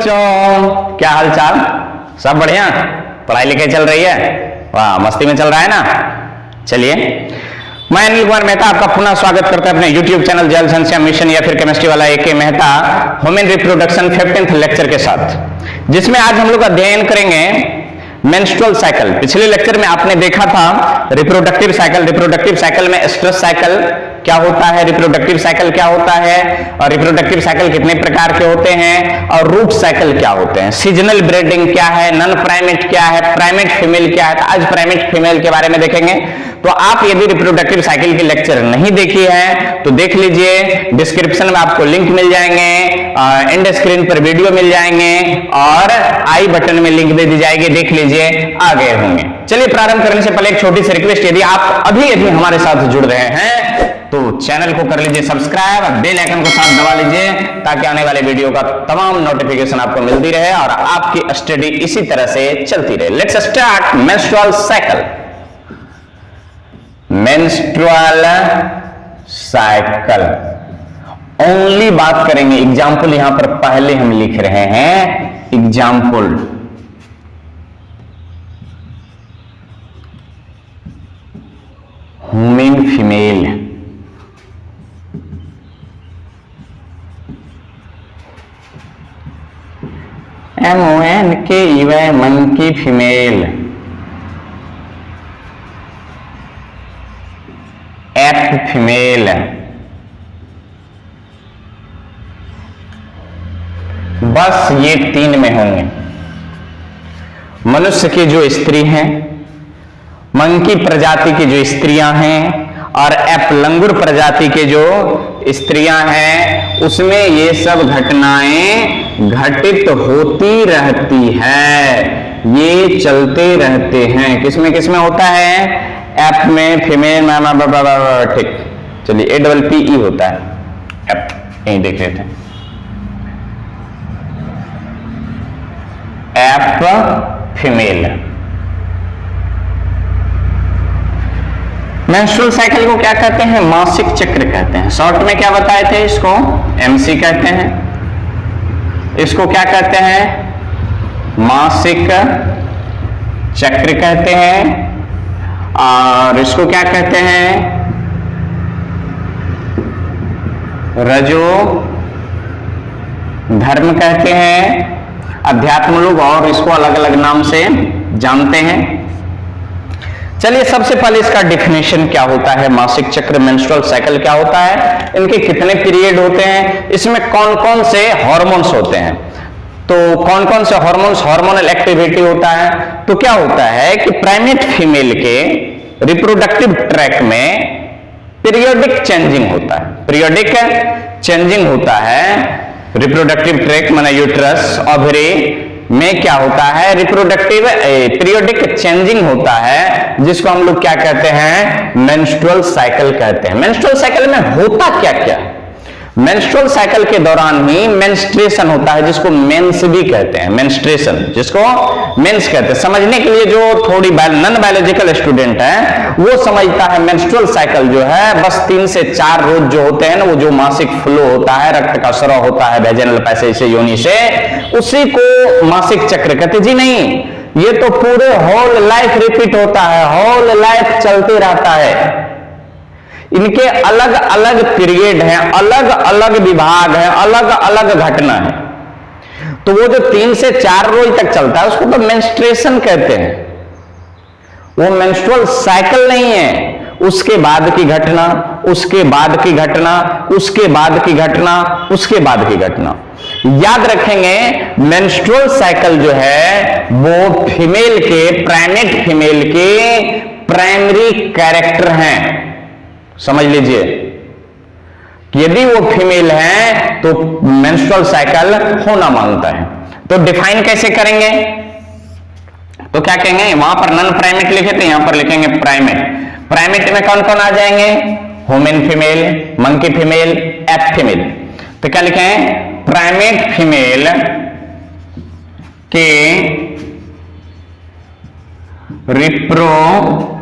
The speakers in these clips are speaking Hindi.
बच्चों, क्या हाल चाल? सब बढ़िया? पढ़ाई लिखाई चल रही है? वाह, मस्ती में चल रहा है ना? चलिए, मैं अनिल कुमार मेहता आपका पुनः स्वागत करता हूं अपने YouTube चैनल जल संशय मिशन या फिर केमिस्ट्री वाला AK Mehta human reproduction 15th lecture के साथ, जिसमें आज हम लोग अध्ययन करेंगे मेंस्ट्रुअल साइकिल। पिछले लेक्चर में आपने देखा था रिप्रोडक्टिव साइकिल। रिप्रोडक्टिव साइकिल में स्ट्रेस साइकिल क्या होता है, रिप्रोडक्टिव साइकिल क्या होता है, और रिप्रोडक्टिव साइकिल कितने प्रकार के होते हैं, और रूट साइकिल क्या होते हैं, सीजनल ब्रीडिंग क्या है, नॉन प्राइमेट क्या है, प्राइमेट फीमेल क्या है। तो आज प्राइमेट फीमेल के बारे में देखेंगे। तो आप यदि रिप्रोडक्टिव साइकिल की लेक्चर नहीं देखी है तो देख लीजिए, डिस्क्रिप्शन में आपको लिंक मिल जाएंगे, एंड स्क्रीन पर वीडियो मिल जाएंगे और आई बटन में लिंक दे दी जाएगी, देख लीजिए, आ गए होंगे। चलिए, प्रारंभ करने से पहले एक छोटी सी रिक्वेस्ट, यदि आप अभी हमारे साथ जुड़ रहे हैं तो चैनल को कर लीजिए सब्सक्राइब, बेल आइकन को साथ दबा लीजिए ताकि आने वाले वीडियो का तमाम नोटिफिकेशन आपको मिलती रहे और आपकी स्टडी इसी तरह से चलती रहे। Let's start menstrual cycle. Menstrual cycle only बात करेंगे, एग्जाम्पल यहां पर पहले हम लिख रहे हैं, example. Human female, MONKEY monkey female, app female, बस ये तीन में होंगे। मनुष्य की जो स्त्री हैं, मंकी प्रजाति की जो स्त्रियां हैं, और एप लंगूर प्रजाति के जो स्त्रियां हैं, उसमें ये सब घटनाएं घटित होती रहती है, ये चलते रहते हैं। किसमें किसमें होता है? एप में, फीमेल में, ठीक। चलिए, APPE होता है एप, यहीं देख लेते हैं। App female. मेंस्ट्रुअल साइकिल को क्या कहते हैं? मासिक चक्र कहते हैं। शॉर्ट में क्या बताए थे? इसको MC कहते हैं। इसको क्या कहते हैं? मासिक चक्र कहते हैं। और इसको क्या कहते हैं? रजो धर्म कहते हैं। अध्यात्म लोग और इसको अलग अलग नाम से जानते हैं। चलिए, सबसे पहले इसका डेफिनेशन क्या होता है? मासिक चक्र, मेंस्ट्रुअल साइकिल क्या होता है, इनके कितने पीरियड होते हैं, इसमें कौन कौन से हार्मोन्स होते हैं, तो कौन कौन से हार्मोन्स, हार्मोनल एक्टिविटी होता है। तो क्या होता है कि प्राइमेट फीमेल के रिप्रोडक्टिव ट्रैक में पीरियोडिक चेंजिंग होता है। पीरियोडिक चेंजिंग होता है रिप्रोडक्टिव ट्रैक माने यूट्रस, ओवरी में क्या होता है? रिप्रोडक्टिव पीरियोडिक चेंजिंग होता है, जिसको हम लोग क्या कहते हैं? मेंस्ट्रुअल साइकिल कहते हैं। मेंस्ट्रुअल साइकिल में होता क्या क्या? मेंस्ट्रुअल साइकिल के दौरान ही मेंस्ट्रुएशन होता है, जिसको मेंस भी कहते हैं। मेंस्ट्रुएशन, जिसको मेंस कहते हैं। समझने के लिए जो थोड़ी नॉन बायोलॉजिकल स्टूडेंट है वो समझता है मेंस्ट्रुअल साइकिल जो है बस 3 से 4 रोज जो होते हैं ना, वो जो मासिक फ्लो होता है, रक्त का स्राव होता है वेजाइनल पैसेज से, योनि से, उसी को मासिक चक्र कहते। जी नहीं, ये तो पूरे होल लाइफ रिपीट होता है, होल लाइफ चलते रहता है। इनके अलग अलग पीरियड हैं, अलग अलग विभाग हैं, अलग अलग घटना है। तो वो जो 3 से 4 रोज तक चलता है उसको तो मेंस्ट्रुएशन कहते हैं। वो मेंस्ट्रुअल साइकिल नहीं है, उसके बाद की घटना, उसके बाद की घटना, उसके बाद की घटना, उसके बाद की घटना। याद रखेंगे, मेंस्ट्रुअल साइकिल जो है वो फीमेल के, प्राइमेट फीमेल के प्राइमरी कैरेक्टर हैं। समझ लीजिए, यदि वो फीमेल है तो मेंस्ट्रुअल साइकिल होना मांगता है। तो डिफाइन कैसे करेंगे? तो क्या कहेंगे? वहां पर नॉन प्राइमेट लिखे थे, यहां पर लिखेंगे प्राइमेट। प्राइमेट में कौन कौन आ जाएंगे? Human female, monkey female, app female. तो क्या लिखें? प्राइमेट फीमेल के रिप्रोडक्टिव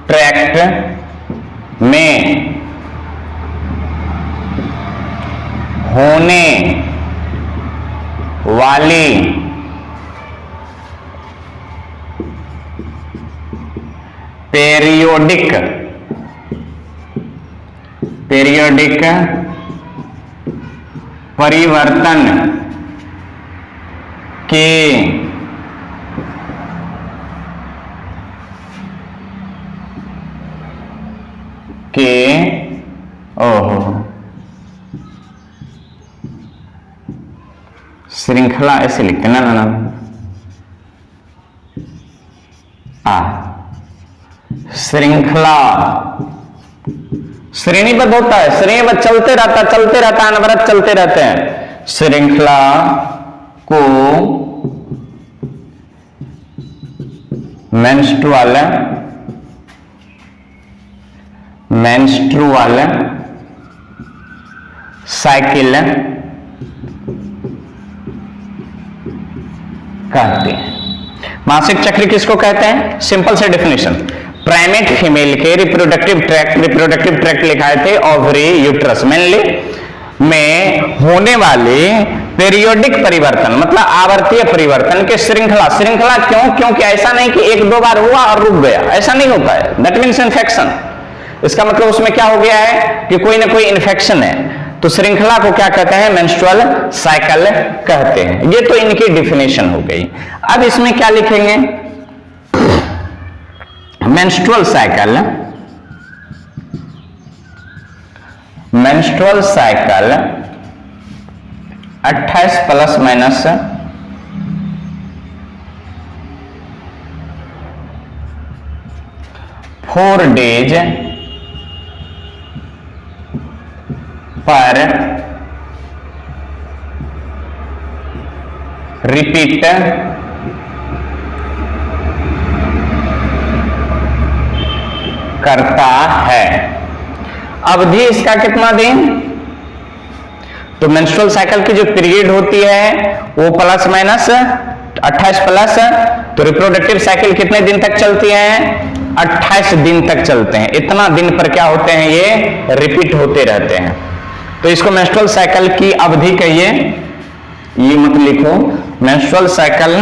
ट्रैक्ट में होने वाली पीरियोडिक परिवर्तन के श्रृंखला ऐसे लिखते ना श्रृंखला श्रेणीबद्ध होता है, श्रेणीबद्ध चलते रहता है, अनवरत चलते रहते हैं। श्रृंखला को मेंस्ट्रुअल साइकिल कहते हैं। मासिक चक्र किसको कहते हैं? सिंपल से डेफिनेशन, प्राइमेट फीमेल के रिप्रोडक्टिव ट्रैक्ट लिखाए थे ओवरी यूट्रस मेनली में होने वाले पीरियोडिक परिवर्तन, मतलब आवर्तीय परिवर्तन के श्रृंखला क्यों? क्योंकि ऐसा नहीं कि एक दो बार हुआ और रुक गया, ऐसा नहीं होता है। That means infection. इसका मतलब उसमें क्या हो गया है कि कोई ना कोई इन्फेक्शन है। तो श्रृंखला को क्या कहते हैं? मेंस्ट्रुअल साइकिल कहते हैं। ये तो इनकी डेफिनेशन हो गई। अब इसमें क्या लिखेंगे? Menstrual cycle 28 plus minus 4 days पर रिपीट करता है। अवधि इसका कितना दिन? तो मेंस्ट्रुअल साइकिल की जो पीरियड होती है वो प्लस माइनस 28 प्लस, तो रिप्रोडक्टिव साइकिल कितने दिन तक चलती है? 28 दिन तक चलते हैं। इतना दिन पर क्या होते हैं? ये रिपीट होते रहते हैं। तो इसको मेंस्ट्रुअल साइकिल की अवधि कहिए। ये मत लिखो, मेंस्ट्रुअल साइकिल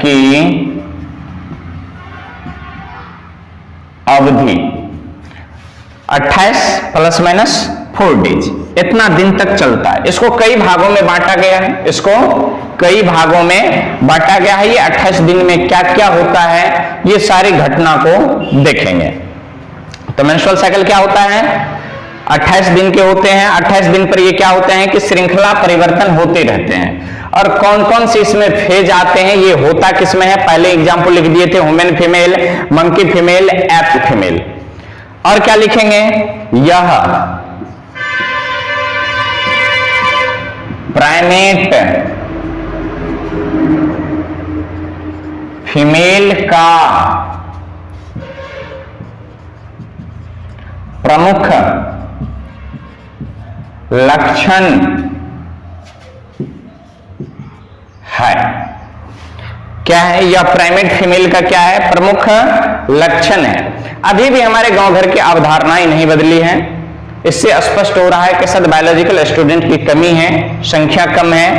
की अवधि 28 प्लस माइनस 4 डेज, इतना दिन तक चलता है। इसको कई भागों में बांटा गया है, ये 28 दिन में क्या क्या होता है ये सारी घटना को देखेंगे। तो मेंस्ट्रुअल साइकिल क्या होता है? 28 दिन के होते हैं। 28 दिन पर ये क्या होते हैं कि श्रृंखला परिवर्तन होते रहते हैं। और कौन कौन से इसमें फेज आते हैं, ये होता किसमें है? पहले एग्जाम्पल लिख दिए थे, human female, monkey female, app female. और क्या लिखेंगे? यह प्राइमेट फीमेल का प्रमुख लक्षण है। क्या है? यह प्राइमेट फीमेल का क्या है? प्रमुख लक्षण है। अभी भी हमारे गांव घर की अवधारणाएं नहीं बदली हैं। इससे स्पष्ट हो रहा है कि शायद बायोलॉजिकल स्टूडेंट की कमी है, संख्या कम है।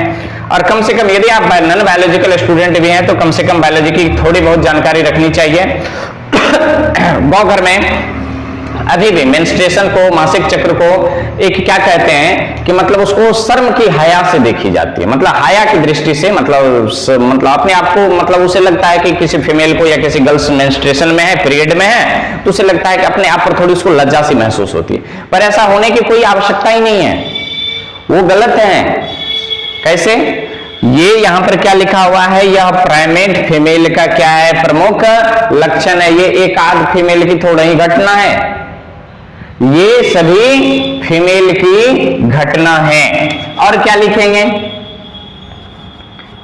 और कम से कम यदि आप नॉन बायोलॉजिकल स्टूडेंट भी हैं तो कम से कम बायोलॉजी की थोड़ी बहुत जानकारी रखनी चाहिए। गांव घर में अभी भी मेंस्ट्रुएशन को, मासिक चक्र को एक क्या कहते हैं कि मतलब उसको शर्म की हया से देखी जाती है। मतलब हया की दृष्टि से, मतलब अपने आप को, मतलब उसे लगता है कि किसी फीमेल को या किसी गर्ल्स मेंस्ट्रुएशन में है, पीरियड में है, तो उसे लगता है कि अपने आप पर थोड़ी उसको लज्जा सी महसूस होती है। पर ऐसा होने की कोई आवश्यकता ही नहीं है, वो गलत है। कैसे? ये यहां पर क्या लिखा हुआ है? यह प्राइमेट फीमेल का क्या है? प्रमुख लक्षण है। ये एक आध फीमेल की थोड़ी ही घटना है, ये सभी फीमेल की घटना है। और क्या लिखेंगे?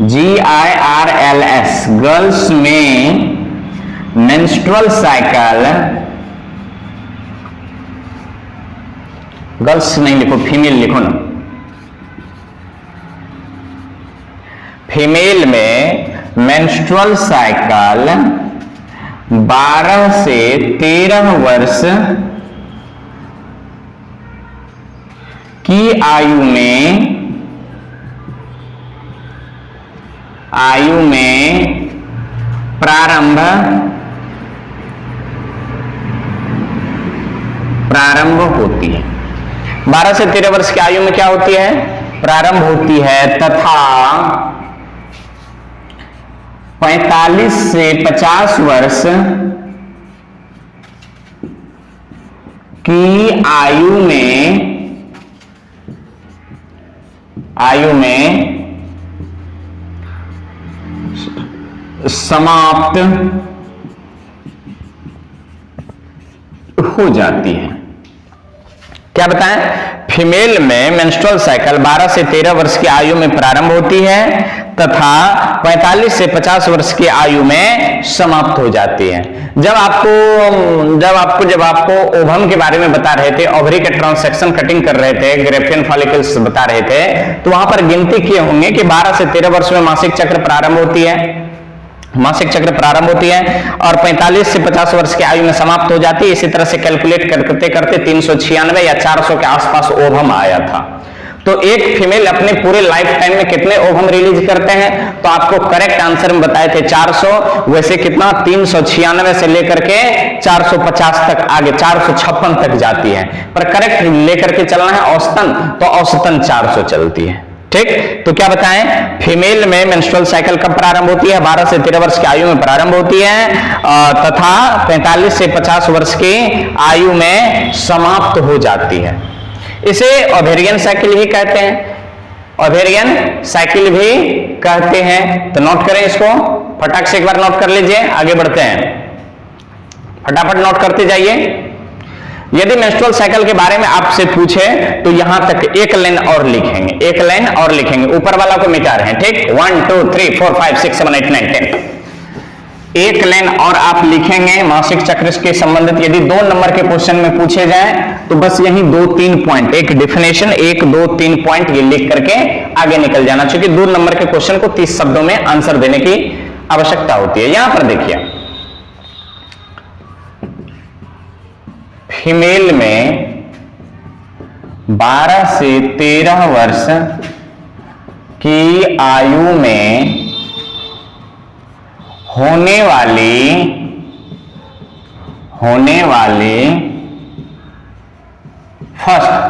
GIRLS, गर्ल्स में मेंस्ट्रुअल साइकिल गर्ल्स नहीं लिखो, फीमेल लिखो ना। फीमेल में मेंस्ट्रुअल साइकिल 12 से 13 वर्ष की आयु में प्रारंभ होती है। 12 से 13 वर्ष की आयु में क्या होती है? प्रारंभ होती है, तथा 45 से 50 वर्ष की आयु में समाप्त हो जाती है। क्या बताएं? फीमेल में मेंस्ट्रुअल साइकिल 12 से 13 वर्ष की आयु में प्रारंभ होती है तथा 45 से 50 वर्ष की आयु में समाप्त हो जाती है। जब आपको ओवम के बारे में बता रहे थे, ओवरी के ट्रांसेक्शन कटिंग कर रहे थे, ग्रेफियन फॉलिकल्स बता रहे थे, तो वहां पर गिनती किए होंगे कि 12 से 13 वर्ष में मासिक चक्र प्रारंभ होती है और 45 से 50 वर्ष की आयु में समाप्त हो जाती है। इसी तरह से कैलकुलेट करते करते 396 या 400 के आसपास ओवम आया था। तो एक फीमेल अपने पूरे लाइफ टाइम में कितने ओवम रिलीज करते हैं? तो आपको करेक्ट आंसर में बताए थे 400, वैसे कितना 396 से लेकर के 450 तक, आगे 456 तक जाती है, पर करेक्ट लेकर के चलना है औसतन, तो औसतन 400 चलती है। ठीक, तो क्या बताएं? फीमेल में मेंस्ट्रुअल साइकिल कब प्रारंभ होती है? 12 से 13 वर्ष की आयु में प्रारंभ होती है तथा 45 से 50 वर्ष की आयु में समाप्त हो जाती है। इसे ओवेरियन साइकिल भी कहते हैं, ओवेरियन साइकिल भी कहते हैं। तो नोट करें इसको, फटाक से एक बार नोट कर लीजिए, आगे बढ़ते हैं, फटाफट नोट करते जाइए। यदि मेंस्ट्रुअल साइकिल के बारे में आपसे पूछे तो यहां तक एक लाइन और लिखेंगे, ऊपर वाला को मिटा रहे हैं। ठीक, 1 2 3 4 5 6 7 8 9 10, एक लाइन और आप लिखेंगे मासिक चक्र के संबंधित। यदि 2 नंबर के क्वेश्चन में पूछे जाए तो बस यही 2-3 पॉइंट, एक डिफिनेशन, 1-2-3 पॉइंट ये लिख करके आगे निकल जाना, क्योंकि 2 नंबर के क्वेश्चन को 30 शब्दों में आंसर देने की आवश्यकता होती है। यहां पर देखिए, फीमेल में 12 से 13 वर्ष की आयु में होने वाली फर्स्ट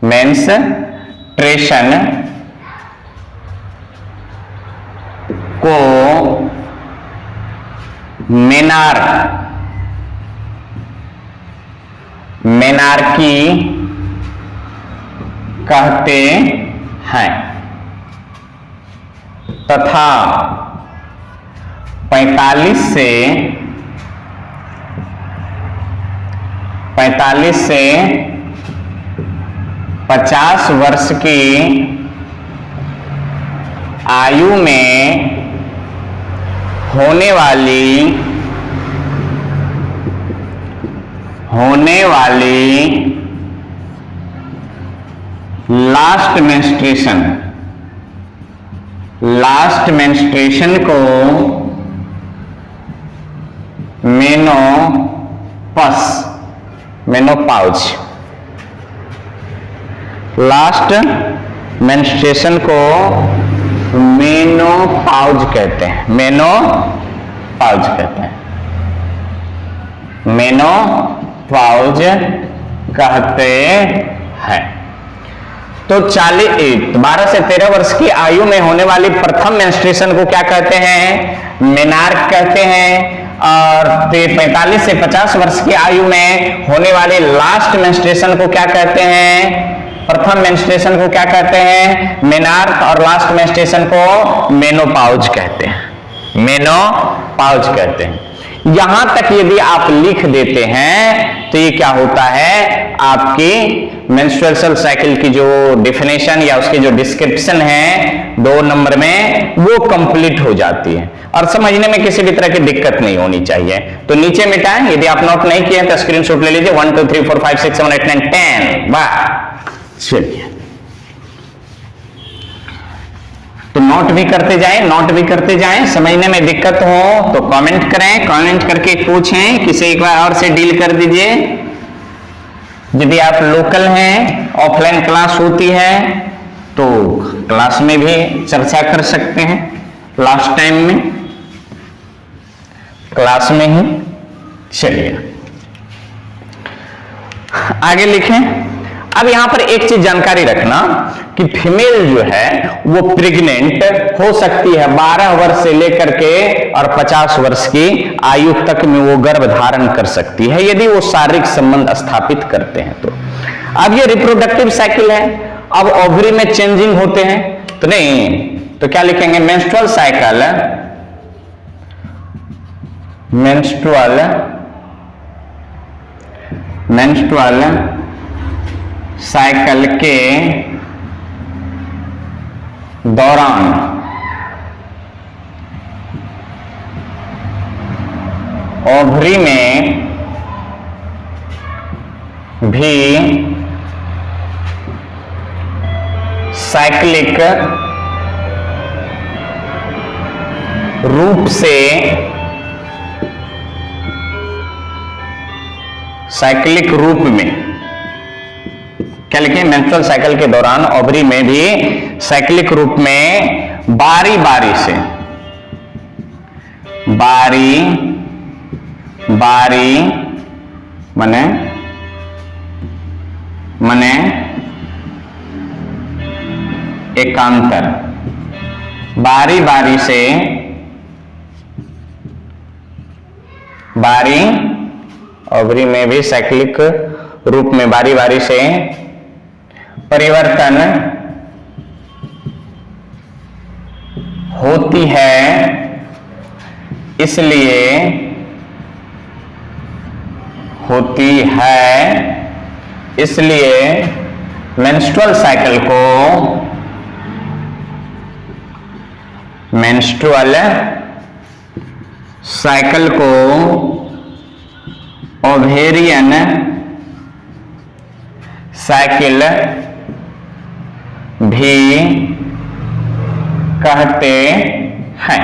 मेंस्ट्रेशन को मेनार्की कहते हैं तथा 45 से 50 वर्ष की आयु में होने वाली लास्ट मेंस्ट्रेशन को मेनोपाउज, लास्ट मेंस्ट्रेशन को मेनोपाउज कहते हैं, मेनोपाउज कहते हैं। तो 12 से 13 वर्ष की आयु में होने वाली प्रथम मेंस्ट्रुएशन को क्या कहते हैं? मेनार्क कहते हैं। और 45 से 50 वर्ष की आयु में होने वाले लास्ट मेंस्ट्रुएशन को क्या कहते हैं? प्रथम मेंस्ट्रुएशन को क्या कहते हैं? मेनार्क, और लास्ट मेंस्ट्रुएशन को मेनोपाउज कहते हैं, यहां तक यदि आप लिख देते हैं तो ये क्या होता है, आपकी मेंस्ट्रुअल साइकिल की जो डेफिनेशन या उसकी जो डिस्क्रिप्शन है 2 नंबर में वो कंप्लीट हो जाती है और समझने में किसी भी तरह की दिक्कत नहीं होनी चाहिए। तो नीचे मिटाएं, यदि आप नोट नहीं किए तो स्क्रीनशॉट ले लीजिए। 1 2 3 4 5 6 7 8 9 10। वाह, चलिए तो नोट भी करते जाएं, समझने में दिक्कत हो तो कमेंट करें, कमेंट करके पूछें, किसी एक बार और से डील कर दीजिए। यदि आप लोकल हैं, ऑफलाइन क्लास होती है तो क्लास में भी चर्चा कर सकते हैं, लास्ट टाइम में क्लास में ही। चलिए आगे लिखें। अब यहां पर एक चीज जानकारी रखना कि फीमेल जो है वो प्रेग्नेंट हो सकती है 12 वर्ष से लेकर के और 50 वर्ष की आयु तक में वो गर्भ धारण कर सकती है यदि वो शारीरिक संबंध स्थापित करते हैं तो। अब ये रिप्रोडक्टिव साइकिल है, अब ओवरी में चेंजिंग होते हैं तो नहीं, तो क्या लिखेंगे, मेंस्ट्रुअल साइकिल, मेंस्ट्रुअल साइकिल के दौरान ओवरी में भी साइक्लिक रूप से में क्या लिखें, मेंस्ट्रुअल साइकिल के दौरान ओवरी में भी साइक्लिक रूप में बारी बारी से मने एकांतर, बारी ओवरी में भी साइक्लिक रूप में बारी बारी से परिवर्तन होती है, इसलिए मेंस्ट्रुअल साइकिल को ओवेरियन साइकिल भी कहते हैं।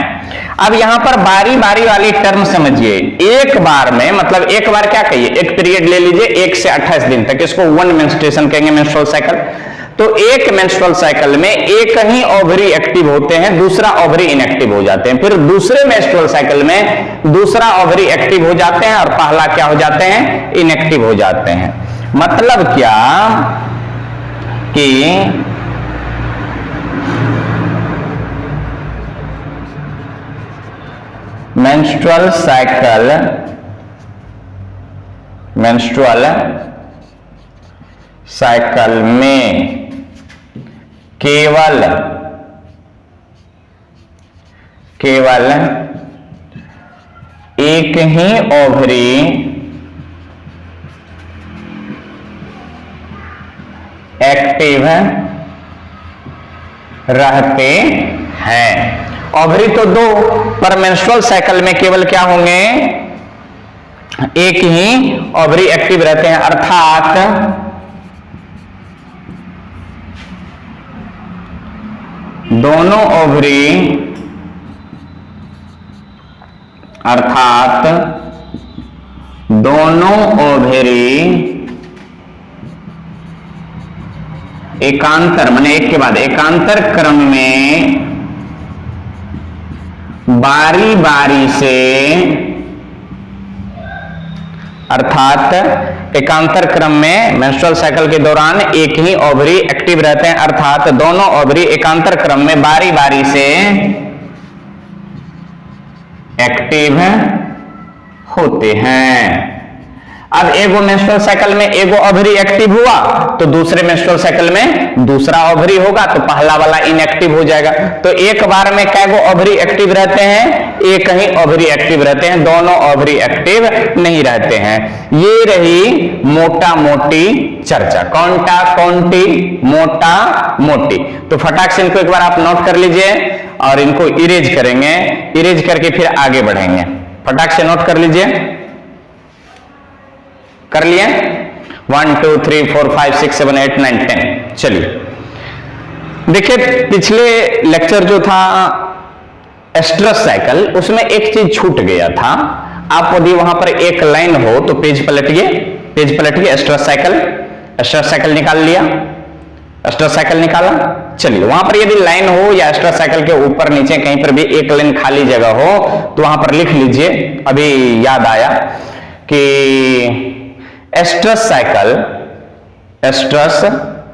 अब यहां पर बारी बारी वाली टर्म समझिए, एक बार में मतलब एक बार क्या कहिए, एक पीरियड ले लीजिए 1 से 28 दिन तक, इसको वन मेंस्ट्रुएशन कहेंगे, मेंस्ट्रुअल साइकिल। तो एक मेंस्ट्रुअल साइकिल में एक ही ओवरी एक्टिव होते हैं, दूसरा ओवरी इनएक्टिव हो जाते हैं, फिर दूसरे मेंस्ट्रुअल साइकिल में दूसरा ओवरी एक्टिव हो जाते हैं और पहला क्या हो जाते हैं, इनएक्टिव हो जाते हैं। मतलब क्या कि मेंस्ट्रुअल साइकिल में केवल एक ही ओवरी एक्टिव रहते हैं। ओवरी तो 2, पर मेंस्ट्रुअल साइकिल में केवल क्या होंगे, एक ही ओवरी एक्टिव रहते हैं, अर्थात दोनों ओवरी एकांतर माने एक के बाद एकांतर क्रम में बारी बारी से, अर्थात एकांतर क्रम में मेंस्ट्रुअल साइकिल के दौरान एक ही ओवरी एक्टिव रहते हैं, अर्थात दोनों ओवरी एकांतर क्रम में बारी बारी से एक्टिव होते हैं। अब एगो मेंस्ट्रुअल साइकिल में एगो ओवरी एक्टिव हुआ तो दूसरे मेंस्ट्रुअल साइकिल में दूसरा ओवरी होगा, तो पहला वाला इनएक्टिव हो जाएगा। तो एक बार में कै गो ओवरी एक्टिव रहते हैं? एक ही ओवरी एक्टिव रहते हैं, दोनों ओवरी एक्टिव नहीं रहते हैं। ये रही मोटा मोटी चर्चा, कौनटा कौनटी मोटा मोटी। तो फटाक से इनको एक बार आप नोट कर लीजिए और इनको इरेज करेंगे, इरेज करके फिर आगे बढ़ेंगे। फटाक से नोट कर लीजिए, कर लिए? 1 2 3 4 5 6 7 8 9 10। चलिए देखिए, पिछले लेक्चर जो था एस्ट्रस साइकिल, उसमें एक चीज छूट गया था। आप यदि वहां पर एक लाइन हो तो पेज पलटिए, पेज पलटिए, एस्ट्रस साइकिल, एस्ट्रस साइकिल निकाल लिया, एस्ट्रस साइकिल निकाला। चलिए वहां पर यदि लाइन हो या एस्ट्रस साइकिल के ऊपर नीचे कहीं पर भी एक लाइन खाली जगह हो तो वहां पर लिख लीजिए। अभी याद आया कि oestrus cycle, oestrus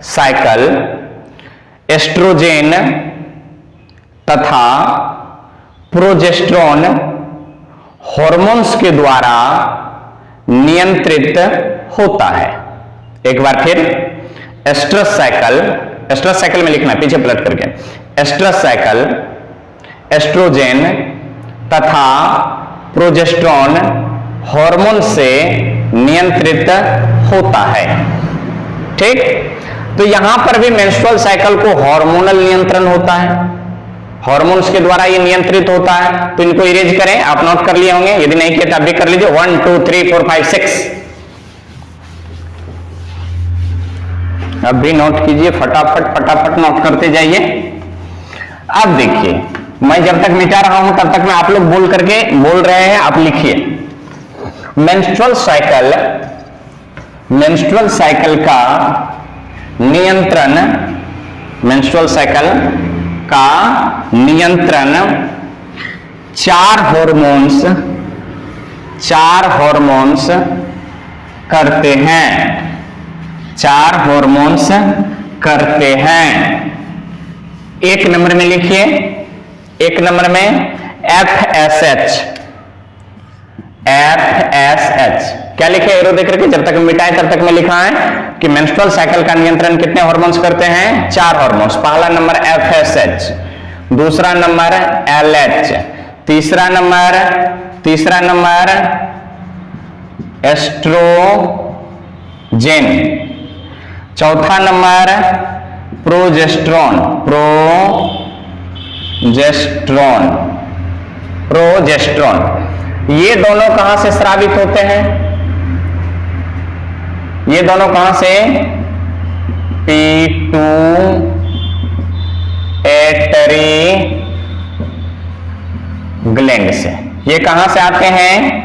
cycle oestrogen तथा प्रोजेस्टेरोन हार्मोन्स के द्वारा नियंत्रित होता है। एक बार फिर, एस्ट्रस साइकिल, एस्ट्रस साइकिल में लिखना पीछे पलट करके, एस्ट्रस साइकिल एस्ट्रोजेन तथा प्रोजेस्टेरोन हार्मोन से नियंत्रित होता है। ठीक, तो यहां पर भी मेंस्ट्रुअल साइकिल को हार्मोनल नियंत्रण होता है, हार्मोन्स के द्वारा ये नियंत्रित होता है। तो इनको इरेज करें, आप नोट कर लिए होंगे, यदि नहीं किया तो आप भी कर लीजिए। 1 2 3 4 5 6 अब भी नोट कीजिए, फटाफट फटाफट नोट करते जाइए। अब देखिए, मैं जब तक मिटा रहा हूं तब तक मैं आप लोग बोल करके बोल रहे हैं, आप लिखिए। मेंस्ट्रुअल साइकिल, मेंस्ट्रुअल साइकिल का नियंत्रण, मेंस्ट्रुअल साइकिल का नियंत्रण चार हार्मोन्स करते हैं, चार हार्मोन्स करते हैं। एक नंबर में लिखिए, एक नंबर में FSH, FSH क्या लिखे एरो देख करके, जब तक मिटाए तब तक में लिखा है कि मेंस्ट्रुअल साइकिल का नियंत्रण कितने हार्मोन्स करते हैं? चार हार्मोन्स। पहला नंबर FSH, दूसरा नंबर LH, तीसरा नंबर एस्ट्रोजेन, चौथा नंबर प्रोजेस्टेरोन, प्रोजेस्टेरोन। ये दोनों कहां से स्रावित होते हैं? ये दोनों कहां से? पिट्यूटरी ग्लैंड से। ये कहां से आते हैं?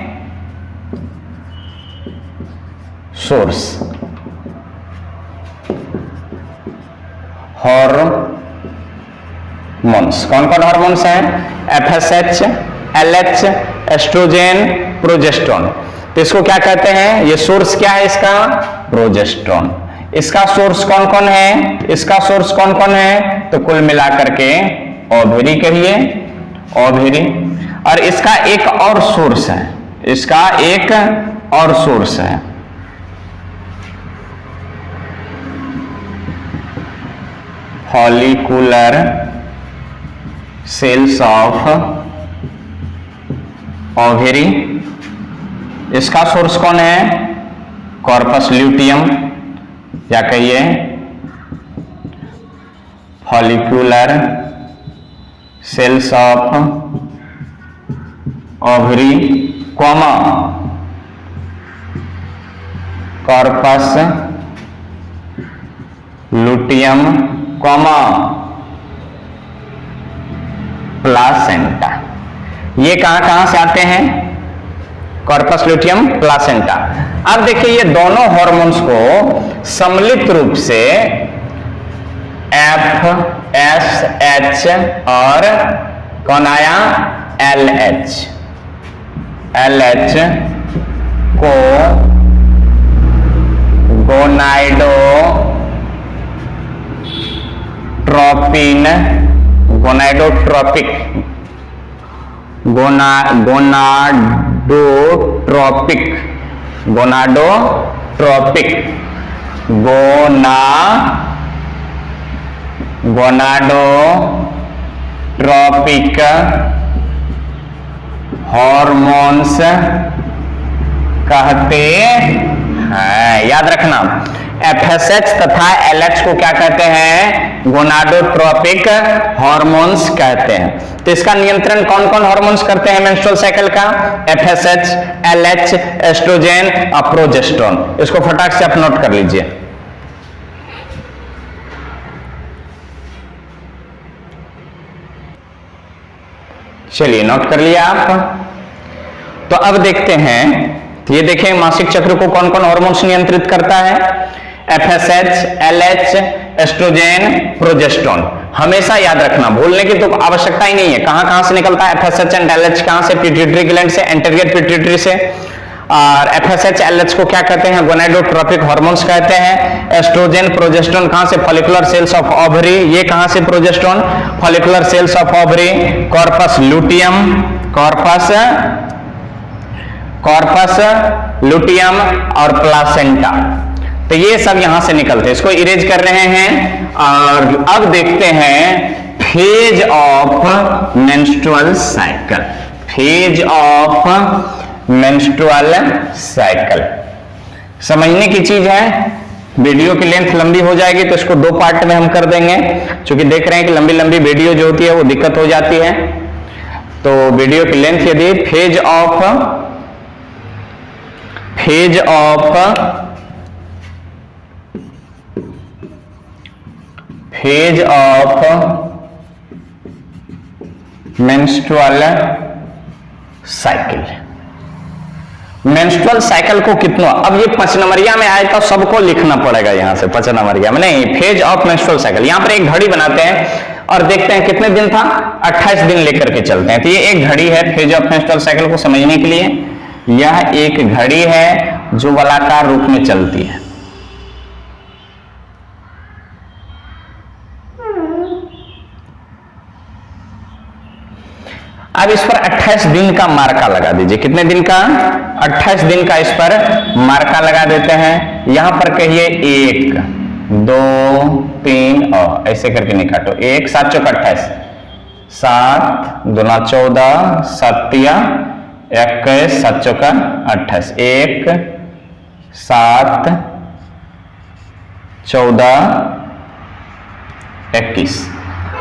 Source, hormones. कौन कौन हार्मोन्स हैं? FSH, LH, oestrogen, progesterone. तो इसको क्या कहते हैं? ये सोर्स क्या है इसका? प्रोजेस्टेरोन। इसका सोर्स कौन कौन है? इसका सोर्स कौन कौन है? तो कुल मिलाकर के ओवरी कहिए, ओवरी। और इसका एक और सोर्स है, इसका एक और सोर्स है, फॉलिकुलर सेल्स ऑफ ओवरी। इसका सोर्स कौन है? कॉर्पस ल्यूटियम, या कहिए follicular cells of ovary, comma corpus luteum, comma placenta. ये कहां कहां से आते हैं? Corpus luteum, placenta. अब देखिए, ये दोनों हार्मोन्स को सम्मिलित रूप से FSH और कौन आया? LH को gonadotropin, gonadotropic gonadotropic, gonadotropic hormones कहते हैं। याद रखना, FSH तथा LH को क्या कहते हैं? गोनाडोट्रोपिक हॉर्मोन्स कहते हैं। तो इसका नियंत्रण कौन कौन हॉर्मोन्स करते हैं मेंस्ट्रुअल साइकिल का? FSH, LH, एस्ट्रोजन और प्रोजेस्टेरोन। इसको फटाक से आप नोट कर लीजिए। चलिए नोट कर लिया आप। तो अब देखते हैं, ये देखें मासिक चक्र को कौन कौन हॉर्मोन्स नियंत्रित करता है? FSH, LH, oestrogen, progesterone. हमेशा याद रखना, भूलने की तो आवश्यकता ही नहीं है। कहां कहां से निकलता है FSH एंड LH? कहां से? पिट्यूटरी ग्लैंड से, एंटेरियर पिट्यूटरी से। और FSH, LH को क्या कहते हैं? गोनाडोट्रोपिक हॉर्मोन्स कहते हैं। एस्ट्रोजन, प्रोजेस्टेरोन कहां से? Follicular cells of ovary. ये कहां से progesterone? Follicular cells of ovary. Corpus luteum, corpus luteum और प्लासेंटा। तो ये सब यहां से निकलते हैं, इसको इरेज कर रहे हैं। और अब देखते हैं phase of menstrual cycle. Phase of menstrual cycle समझने की चीज है। वीडियो की लेंथ लंबी हो जाएगी तो इसको 2 पार्ट में हम कर देंगे, क्योंकि देख रहे हैं कि लंबी लंबी वीडियो जो होती है वो दिक्कत हो जाती है। तो वीडियो की लेंथ यदि phase of menstrual cycle. Menstrual cycle को कितना, अब ये 5 नंबरिया में आए तो सबको लिखना पड़ेगा यहां से। 5 नंबरिया में नहीं, फेज ऑफ मेंस्ट्रुअल साइकिल। यहां पर एक घड़ी बनाते हैं और देखते हैं कितने दिन था, 28 दिन लेकर के चलते हैं। तो ये एक घड़ी है फेज ऑफ मेंस्ट्रुअल साइकिल को समझने के लिए। यह एक घड़ी है जो गोलाकार रूप में चलती है। अब इस पर 28 दिन का मार्का लगा दीजिए। कितने दिन का? 28 दिन का इस पर मार्का लगा देते हैं। यहां पर कहिए 1, 2, 3 और ऐसे करके नहीं काटो। 1 7 चौक 28, 7 दूना 14, 7 21, 7 चौका 28, 1 7 14 21।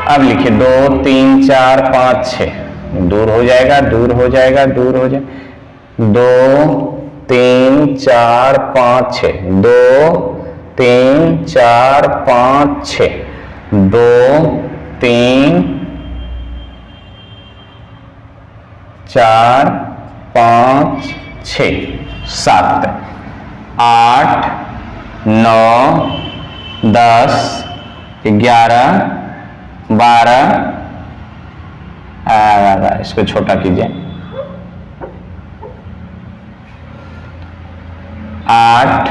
अब लिखिए 2 3 4 5 6, दूर हो जाएगा, दूर हो जाएगा, दूर हो जाएगा। 2 3 4 5 6, 2 3 4 5 6, 2 3 4 5 6 7 8 9 10 11 12, इसको छोटा कीजिए, 8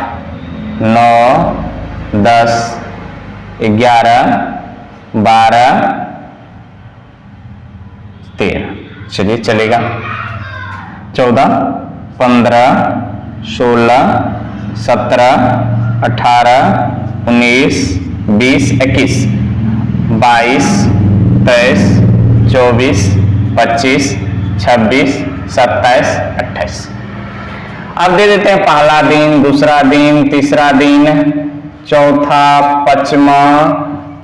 9 10 11 12 13। चलिए चलेगा। 14 15 16 17 18 19 20 21 22 23 24 25 26 27 28। अब दे देते हैं पहला दिन, दूसरा दिन, तीसरा दिन, चौथा, पांचवा,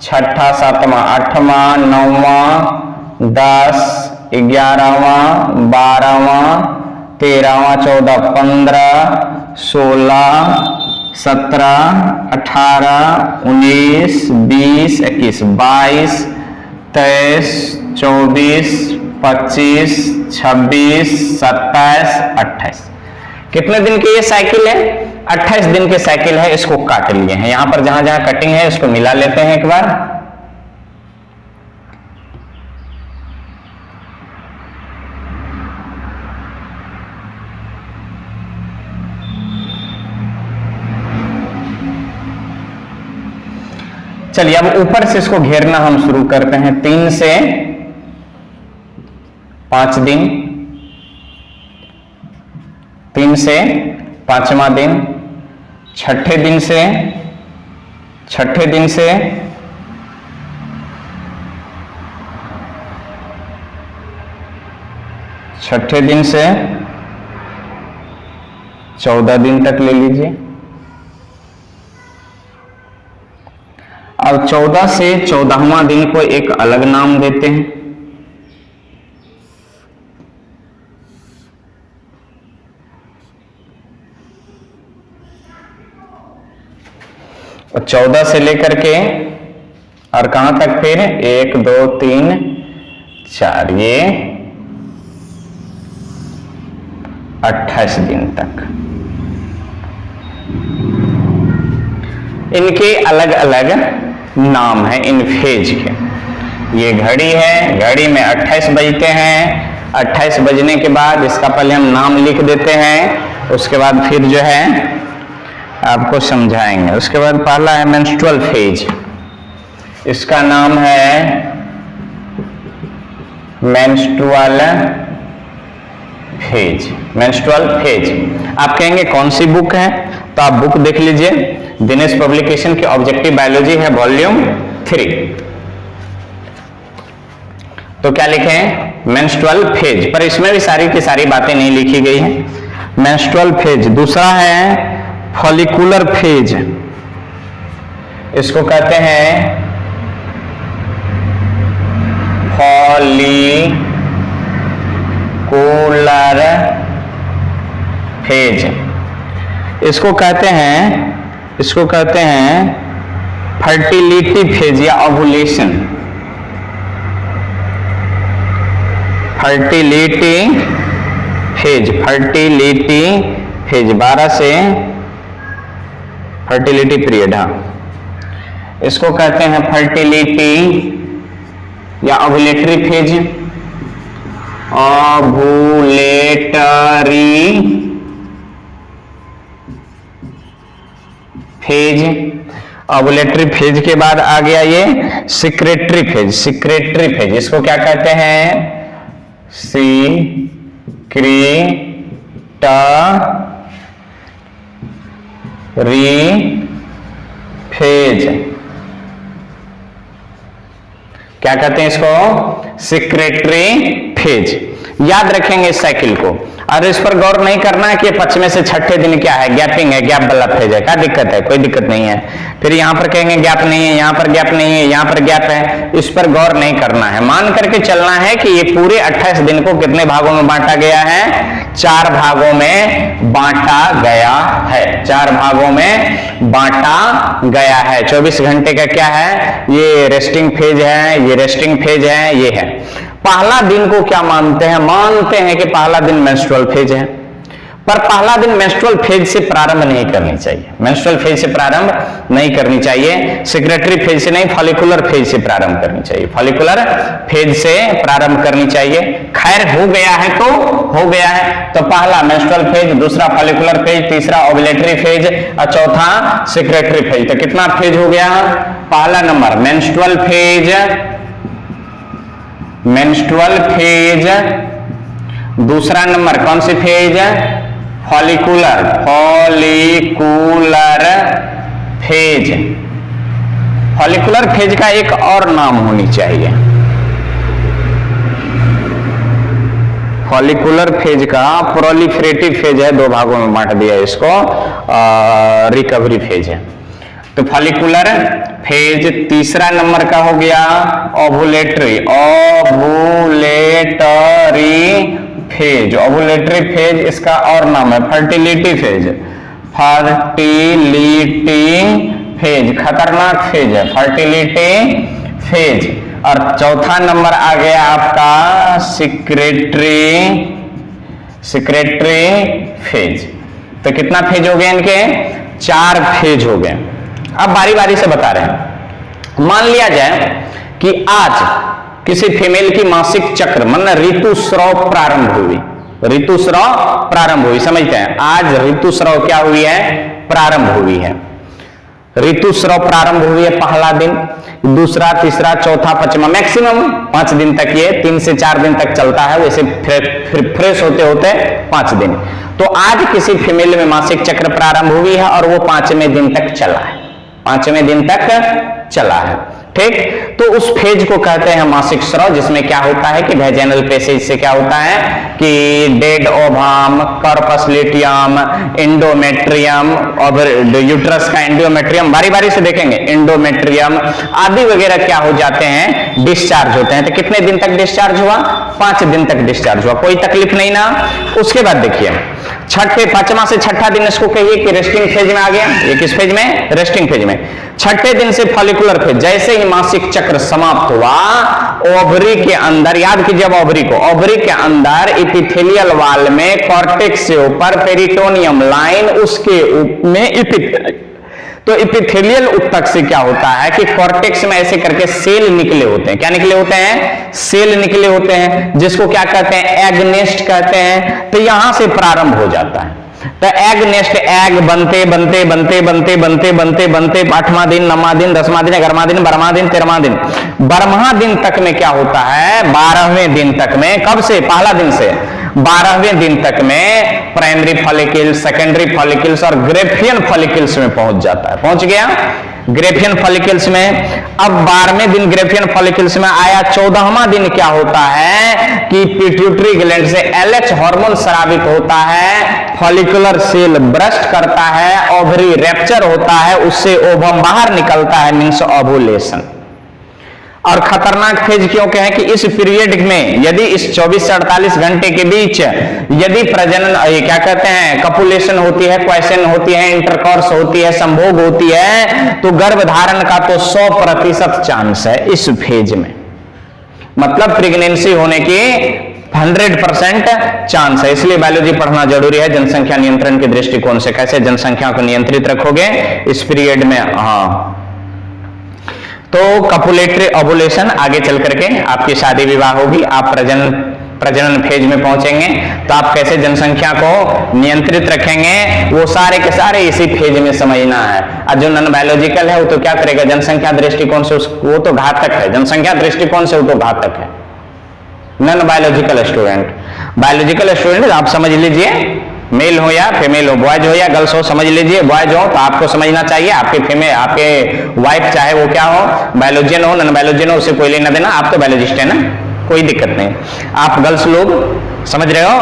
छठा, सातवां, आठवां, नौवां, 10, 11वां, 12वां, 13वां, 14, 15, 16, 17, 18, 19, 20, 21, 22, 23, 24, 25, 26, 27, 28। कितने दिन की ये साइकिल है? 28 दिन की साइकिल है। इसको काट लिए हैं, यहां पर जहां जहां कटिंग है इसको मिला लेते हैं एक बार। चलिए अब ऊपर से इसको घेरना हम शुरू करते हैं। 3 से 5 दिन, 3 से 5वां दिन, छठे दिन से 14 दिन तक ले लीजिए। अब 14 से 14वां दिन को एक अलग नाम देते हैं। और 14 से लेकर के और कहां तक फिर 1 2 3 4 ये 28 दिन तक। इनके अलग अलग नाम है इन फेज के। ये घड़ी है, घड़ी में 28 बजते हैं। 28 बजने के बाद इसका पहले हम नाम लिख देते हैं, उसके बाद फिर जो है आपको समझाएंगे। उसके बाद पहला है मेंस्ट्रुअल फेज, इसका नाम है मेंस्ट्रुअल फेज। मेंस्ट्रुअल फेज आप कहेंगे कौन सी बुक है, तो आप बुक देख लीजिए, दिनेश पब्लिकेशन की ऑब्जेक्टिव बायोलॉजी है वॉल्यूम 3। तो क्या लिखे हैं? Menstrual phase. पर इसमें भी सारी की सारी बातें नहीं लिखी गई हैं। Menstrual phase. दूसरा है फॉलिकुलर फेज, इसको कहते हैं फॉलिकुलर फेज। इसको कहते हैं फर्टिलिटी फेज या ओवुलेशन। फर्टिलिटी फेज 12 से फर्टिलिटी पीरियड। हाँ, इसको कहते हैं फर्टिलिटी या ओवुलेटरी फेज। ओवुलेटरी फेज के बाद आ गया ये सिक्रेटरी फेज। इसको क्या कहते हैं? फेज। क्या कहते हैं इसको? Secretary phase. याद रखेंगे इस साइकिल को, और इस पर गौर नहीं करना है कि 5वें से 6ठे दिन क्या है, गैपिंग है, गैप वाला फेज है। क्या दिक्कत है? कोई दिक्कत नहीं है। फिर यहां पर कहेंगे गैप नहीं है, यहां पर गैप नहीं है, यहां पर गैप है, इस पर गौर नहीं करना है। मान करके चलना है कि ये पूरे 28 दिन को कितने भागों में बांटा गया है? 4 भागों में बांटा गया है। 4 भागों में बांटा गया है। 24 घंटे का क्या है? ये रेस्टिंग फेज है, ये रेस्टिंग फेज है, ये है। पहला दिन को क्या मानते हैं? मानते हैं कि पहला दिन मेंस्ट्रुअल फेज है, पर पहला दिन मेंस्ट्रुअल फेज से प्रारंभ नहीं करनी चाहिए। मेंस्ट्रुअल फेज से प्रारंभ नहीं करनी चाहिए, सेक्रेटरी फेज से नहीं, फॉलिकुलर फेज से प्रारंभ करनी चाहिए। फॉलिकुलर फेज से प्रारंभ करनी चाहिए। खैर हो गया है तो हो गया है। तो पहला मेंस्ट्रुअल फेज, दूसरा फॉलिकुलर फेज, तीसरा ओवुलेटरी फेज और चौथा सेक्रेटरी फेज। तो कितना फेज हो गया? पहला नंबर मेंस्ट्रुअल फेज। दूसरा नंबर कौन सी phase? Follicular phase. Follicular phase का एक और नाम होनी चाहिए। फॉलिकुलर फेज का प्रोलिफरेटिव फेज है, 2 भागों में बांट दिया इसको, रिकवरी फेज है। तो फॉलिकुलर फेज। तीसरा नंबर का हो गया ओवुलेटरी फेज। ओवुलेटरी फेज इसका और नाम है फर्टिलिटी फेज। खतरनाक फेज है फर्टिलिटी फेज। और चौथा नंबर आ गया आपका सिक्रेटरी फेज। तो कितना फेज हो गए इनके? 4 फेज हो गए। अब बारी बारी से बता रहे हैं। मान लिया जाए कि आज किसी फीमेल की मासिक चक्र मतलब ऋतुस्राव प्रारंभ हुई। समझते हैं? आज ऋतुस्राव क्या हुई है? प्रारंभ हुई है। ऋतुस्राव प्रारंभ हुई है पहला दिन, दूसरा, तीसरा, चौथा, पांचवा, मैक्सिमम 5 दिन तक, ये 3 से 4 दिन तक चलता है, वैसे फिर फ्रेश होते होते 5 दिन। तो आज किसी फीमेल में मासिक चक्र प्रारंभ हुई है और वो 5वें दिन तक चला है, 5वें दिन तक चला है, ठीक। तो उस फेज को कहते हैं मासिक स्राव, जिसमें क्या होता है कि वेजाइनल पैसेज से क्या होता है कि dead ovum, corpus luteum, endometrium और यूट्रस का एंडोमेट्रियम, बारी बारी से देखेंगे, एंडोमेट्रियम आदि वगैरह क्या हो जाते हैं, डिस्चार्ज होते हैं। तो कितने दिन तक डिस्चार्ज हुआ? 5 दिन तक डिस्चार्ज हुआ, कोई तकलीफ नहीं ना। उसके बाद देखिए छठे, 5वां से छठा दिन इसको कहिए कि रेस्टिंग फेज में आ गया। ये किस फेज में? रेस्टिंग फेज में। छठे दिन से फॉलिकुलर फेज, जैसे ही मासिक चक्र समाप्त हुआ, ओवरी के अंदर, याद कीजिए ओवरी को, ओवरी के अंदर एपिथेलियल वॉल में कॉर्टेक्स से ऊपर पेरिटोनियम लाइन, उसके में तो एपिथेलियल उत्तक से क्या होता है कि कॉर्टेक्स में ऐसे करके सेल निकले होते हैं। क्या निकले होते हैं? सेल निकले होते हैं, जिसको क्या कहते हैं? एग नेस्ट कहते हैं। तो यहां से प्रारंभ हो जाता है। तो एग नेस्ट, एग बनते बनते बनते बनते बनते बनते बनते 8वां दिन, 9वां दिन, 10वां दिन, 11वां दिन, 12वां दिन, 13वां दिन, 12वां दिन तक में क्या होता है? 12वें दिन तक में, कब से? पहला दिन से 12वें दिन तक में प्राइमरी फॉलिकल्स, सेकेंडरी फॉलिकल्स और ग्रेफियन फॉलिकल्स में पहुंच जाता है। पहुंच गया ग्रेफियन फॉलिकल्स में। अब 12वें दिन ग्रेफियन फॉलिकल्स में आया, 14वां दिन क्या होता है कि पिट्यूटरी ग्लैंड से LH हार्मोन स्रावित होता है, फॉलिकुलर सेल ब्रस्ट करता है, ओवरी रैप्चर होता है, उससे ओवम बाहर निकलता है, मींस ओवुलेशन। और खतरनाक फेज क्यों कहें कि इस पीरियड में यदि इस 24 से 48 घंटे के बीच यदि प्रजनन, क्या कहते हैं, कपुलेशन होती है, क्वेश्चन होती है, इंटरकॉर्स होती है, संभोग होती है, तो गर्भधारण का तो 100% चांस है इस फेज में। मतलब प्रेगनेंसी होने की 100% चांस है। इसलिए बायोलॉजी पढ़ना जरूरी है जनसंख्या नियंत्रण के दृष्टिकोण से। कैसे जनसंख्या को नियंत्रित रखोगे इस पीरियड में? हाँ, तो कपुलेटरी ओवुलेशन, आगे चल करके आपकी शादी विवाह होगी, आप प्रजनन फेज में पहुंचेंगे, तो आप कैसे जनसंख्या को नियंत्रित रखेंगे, वो सारे के सारे इसी फेज में समझना है। और जो नॉन बायोलॉजिकल है वो तो क्या करेगा, जनसंख्या दृष्टिकोण से वो तो घातक है, जनसंख्या दृष्टिकोण से वो तो घातक है। Non biological student, biological student आप समझ लीजिए, मेल हो या फीमेल हो, बॉयज हो या गर्ल्स हो, समझ लीजिए। बॉयज हो तो आपको समझना चाहिए, आपके फीमेल, आपके वाइफ चाहे वो क्या हो, बायोलॉजियन हो, नॉन बायोलॉजियन हो, उसे कोई लेना देना, आप तो बायोलॉजिस्ट है ना, कोई दिक्कत नहीं। आप गर्ल्स लोग समझ रहे हो?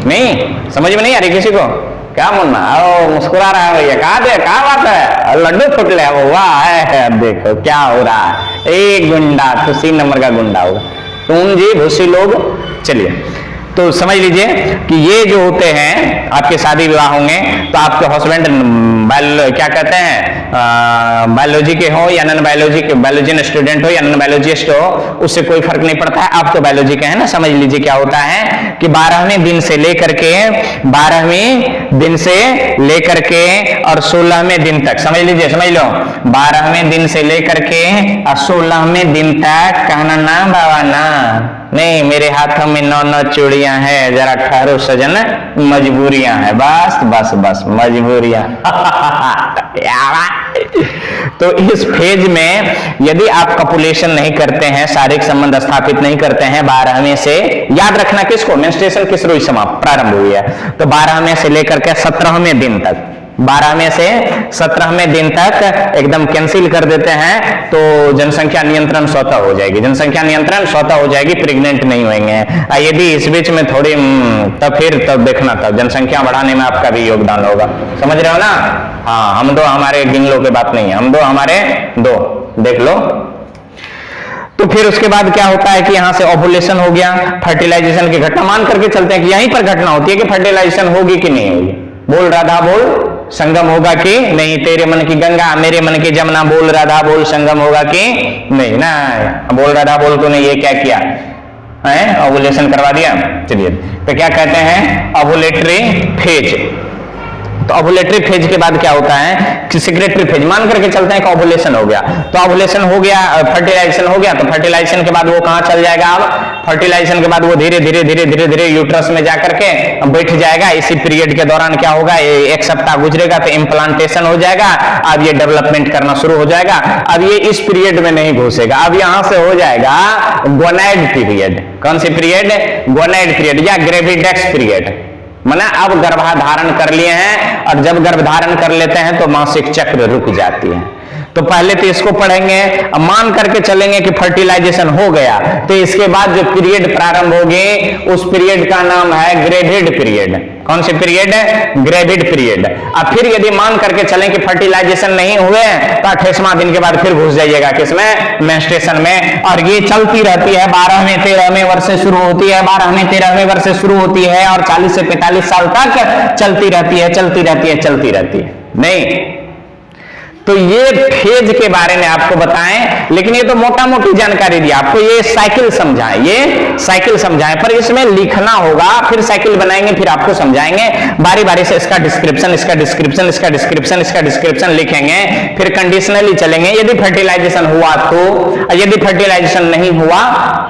नहीं समझ में नहीं आ रही किसी को? क्या मुन्ना ओ मुस्कुरा रहा है भैया, कहा दे, क्या बात है, लड्डू फुट ले, वो वाह है, देखो क्या हो रहा है, एक गुंडा तो 3 नंबर का गुंडा होगा तुम जी भूसी लोग। चलिए, तो समझ लीजिए कि ये जो होते हैं आपके शादी विवाह होंगे, तो आपके हस्बैंड क्या कहते हैं, बायोलॉजी के हो या नॉन बायोलॉजी के, बायोलॉजियन स्टूडेंट हो या नॉन बायोलॉजिस्ट हो, उससे कोई फर्क नहीं पड़ता है, आप तो बायोलॉजी के हैं ना। समझ लीजिए क्या होता है कि 12वें दिन से लेकर के 12वें दिन से लेकर के और 16वें दिन तक, समझ लीजिए, समझ लो, 12वें दिन से लेकर के और 16वें दिन तक, कहना ना बाबा ना, नहीं मेरे हाथों में 9 चूड़ियां हैं, जरा ठहरो सजन, मजबूरियां हैं, बस बस बस मजबूरियां। तो इस फेज में यदि आप कपुलेशन नहीं करते हैं, शारीरिक संबंध स्थापित नहीं करते हैं 12वें से, याद रखना किसको, मेंस्ट्रुएशन किस रोज समाप्त प्रारंभ हुई है, तो 12वें से लेकर के 17वें दिन तक, 12वें से 17वें दिन तक एकदम कैंसिल कर देते हैं, तो जनसंख्या नियंत्रण स्वतः हो जाएगी, जनसंख्या नियंत्रण स्वतः हो जाएगी, प्रेग्नेंट नहीं होंगे। यदि इस बीच में थोड़ी तब देखना, तब जनसंख्या बढ़ाने में आपका भी योगदान होगा। समझ रहे हो ना? हाँ, हम दो हमारे गिन लो की बात नहीं है, हम दो हमारे दो, देख लो। तो फिर उसके बाद क्या होता है कि यहां से ओवुलेशन हो गया, फर्टिलाइजेशन की घटना मान करके चलते हैं कि यहीं पर घटना होती है कि फर्टिलाइजेशन होगी कि नहीं होगी। बोल राधा बोल, संगम होगा कि नहीं, तेरे मन की गंगा मेरे मन की जमुना, बोल राधा बोल, संगम होगा कि नहीं ना, बोल राधा बोल तूने ये क्या किया है, ओवुलेशन करवा दिया। चलिए, तो क्या कहते हैं, ओवुलेटरी फेज, तो ओवुलेटरी फेज के बाद क्या होता है कि सेक्रेटरी फेज, मान करके चलते हैं कि ओवुलेशन हो गया, तो ओवुलेशन हो गया, फर्टिलाइजेशन हो गया, तो फर्टिलाइजेशन के बाद वो कहां चल जाएगा, अब फर्टिलाइजेशन के बाद वो धीरे धीरे धीरे धीरे धीरे यूट्रस में जाकर के बैठ जाएगा। इसी पीरियड के दौरान क्या होगा, एक सप्ताह गुजरेगा तो इम्प्लांटेशन हो जाएगा, अब ये डेवलपमेंट करना शुरू हो जाएगा। अब ये इस पीरियड में नहीं घुसेगा, अब यहां से हो जाएगा गोनैड पीरियड। कौन सी पीरियड, गोनैड पीरियड या ग्रेविडेक्स पीरियड, माना अब गर्भाधारण कर लिए हैं और जब गर्भधारण कर लेते हैं तो मासिक चक्र रुक जाती है। तो पहले तो इसको पढ़ेंगे, अब मान करके चलेंगे कि फर्टिलाइजेशन हो गया तो इसके बाद जो पीरियड प्रारंभ होगी उस पीरियड का नाम है ग्रेविड पीरियड। कौन सी पीरियड, ग्रेविड पीरियड। अब फिर यदि मान करके चलें कि फर्टिलाइजेशन नहीं हुए तो 28वां दिन के बाद फिर घुस जाइएगा किसमें, मेंस्ट्रुएशन में, और ये चलती रहती है। 12वें 13वें वर्ष से शुरू होती है, 12वें 13वें वर्ष से शुरू होती है और 40 से 45 साल तक चलती रहती है, चलती रहती है, चलती रहती है। नहीं तो ये फेज के बारे में आपको बताएं, लेकिन ये तो मोटा मोटी जानकारी दी आपको, ये साइकिल समझाएं, ये साइकिल समझाएं, पर इसमें लिखना होगा, फिर साइकिल बनाएंगे, फिर आपको समझाएंगे बारी बारी से। इसका डिस्क्रिप्शन, इसका डिस्क्रिप्शन, इसका डिस्क्रिप्शन, इसका डिस्क्रिप्शन लिखेंगे, फिर कंडीशनली चलेंगे, यदि फर्टिलाइजेशन हुआ तो, यदि फर्टिलाइजेशन नहीं हुआ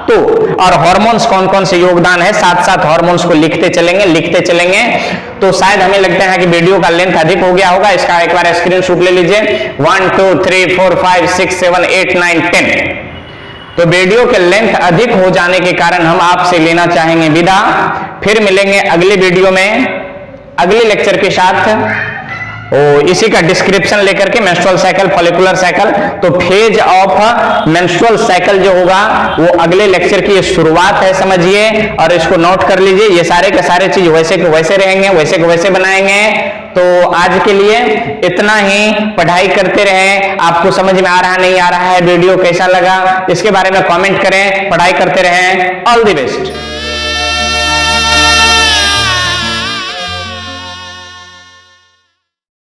तो, और हार्मोन्स कौन कौन से योगदान है, साथ साथ हार्मोन्स को लिखते चलेंगे, लिखते चलेंगे। तो शायद हमें लगता है कि वीडियो का लेंथ अधिक हो गया होगा, इसका एक बार स्क्रीनशॉट ले लीजिए। 1 2 3 4 5 6 7 8 9 10। तो वीडियो के लेंथ अधिक हो जाने के कारण हम आपसे लेना चाहेंगे विदा। फिर मिलेंगे अगले वीडियो में अगले लेक्चर के साथ, इसी का डिस्क्रिप्शन लेकर के, मेंस्ट्रुअल साइकिल, फॉलिकुलर साइकिल। तो फेज ऑफ मेंस्ट्रुअल साइकिल जो होगा वो अगले लेक्चर की शुरुआत है, समझिए, और इसको नोट कर लीजिए। ये सारे के सारे चीज वैसे के वैसे रहेंगे, वैसे के वैसे बनाएंगे। तो आज के लिए इतना ही, पढ़ाई करते रहें। आपको समझ में आ रहा नहीं आ रहा है, वीडियो कैसा लगा, इसके बारे में कमेंट करें, पढ़ाई करते रहें। All the best.